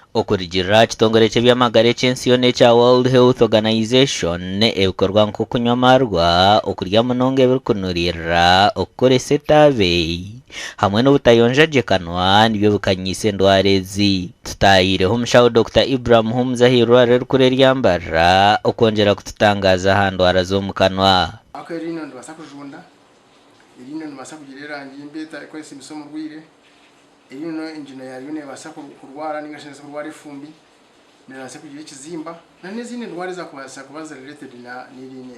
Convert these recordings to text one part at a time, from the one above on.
Okurigira kitongore cy'ebyamagara cy'ensiyone cya World Health Organization ebikorwa nko kunywa amarwa okurya munonga ebikunurira okukoresa etabe hamwe n'obutayonjagikanwa nibyo bikanyisa endwara ezi. Tutayireho omushaho Dr. Ibrahim Humzahirware rya Mbarara okongera kututangaza aha ndwara z'omu kanwa. Akerino ndibasa kujunda irino ndibasa kugira erangi mbeta ikoresa imisomo rwire irino injino yayo nebasa kurwara ningashense kurwara ifumbi nerase kugira ikizimba na n'izindi ndwara zakubasa kubaza related na n'irine.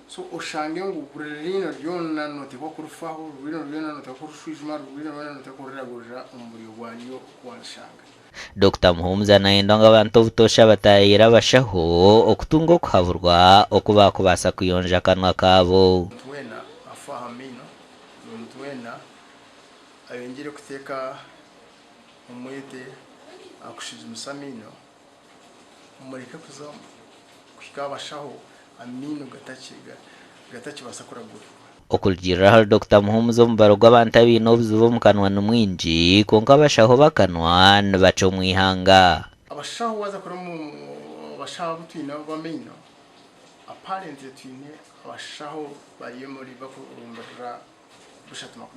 So oshange ngo kurerino ryona note ko kurufaho rwino ryona note ko rushwijuma rwino ryona note ko riragoja umuri wanyo wanshanga. Dr. Muhumza naenda ngo abantu butosha batayira bashaho okutunga okuhaburwa okuba kubasa kuyonja akanwa kabo. Twena afahamino twena ayongere kuteka umwete akushiza umusamino umureke kuza kukabashaho amino gatachi basa kuragura. Okugira Dr. Muhumza ombaro gw'abantu abino obuzibu mu kanwa n'omwingi konka abashaho bakanwa nibaca omwihanga. Abashaho waza kora mu bashaho twina b'amino apparently twine abashaho bariye muri bakurumbarira bushatu 50.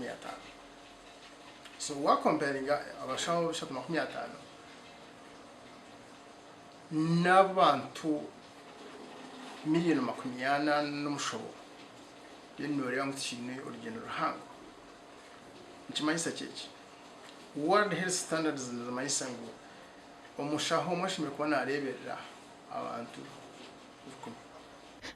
So wa comparing abashaho bushatu 50 n'abantu miliyoni 80 n'umushobo yenore amutshine urugendo ruhango nchimanyisa cyeje World Health Standards zamayisa ngo omushaho mwashimye kubona areberera abantu.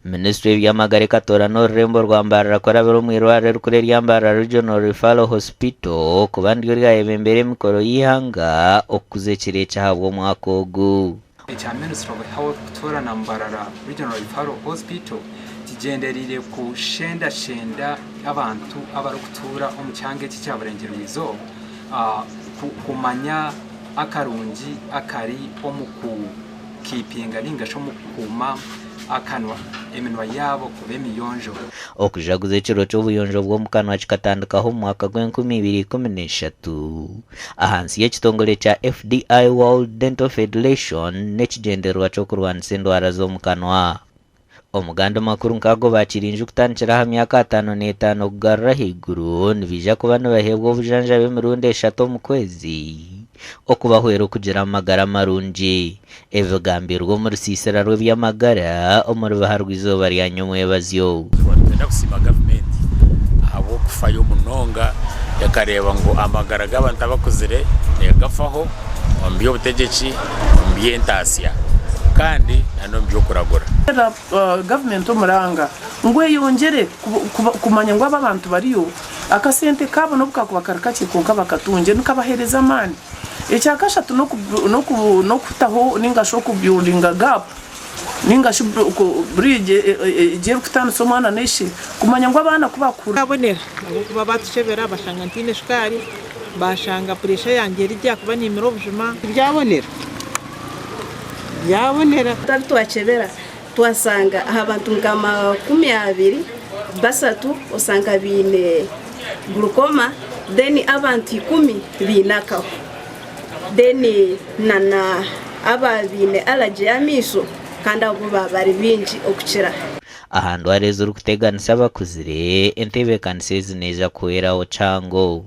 Ministry y'Amagara Katora n'Orurembo rwa Mbarara korabero mu irware rya Mbarara Regional Referral Hospital kubandi yori gayebembere mikoro yihanga okuze kirecha habwo mwaka ogu. Icya Ministry of Health Katora na Mbarara Regional Referral Hospital kigenderire ku shenda abantu abarukutura omucyange cy'abarengero izo kumanya akarungi akari omuku kipinga lingasho mukuma akanwa eminwa yabo kubemiyonjo. Okujaguza ekiro cy'obuyonjo bw'omu kanwa kikatandikaho mu mwaka gw'2013 ahansi y'ekitongole kya FDI World Dental Federation n'ekigendererwa ky'okurwanisa endwara z'omu kanwa. Omuganda makuru nkago bakirinje kutandikira ha myaka 5 kugarura higuru nibija kuba nibahebwa obujanja b'emirundi 3 mu kwezi okubahwera kugira amagara marungi. Ebigambirwa mu rusisira rw'ebyamagara omuri bahar rw'izoba rya nyomwebazyo. Twatenda kusima government abo kufayo munonga yakareba ngo amagara g'abantu abakuzire yagafaho ombiyo butegeki ombiye entasya kandi nano mbyo kuragura. Government omuranga ngwe yongere kumanya ngo abantu bariyo akasente kabo no bukakubakarakache konka bakatunje nukabahereza amani. Ekyakashatu no kutaho ningasho ku building gap ningasho bridge je kutana somana neshi kumanya ngo abana kubakura abonera kuba batushebera bashanga ntine shukari bashanga pressure yange rijya kuba nimero bujuma byabonera twachebera twasanga abantu ngama 20 basatu osanga bine glukoma then abantu 10 binakaho then nana ababine allergy amiso kandi abo bari bingi okukira. Ahandu arezo rukuteganisa bakuzire entebe kanise zineja kueraho chango.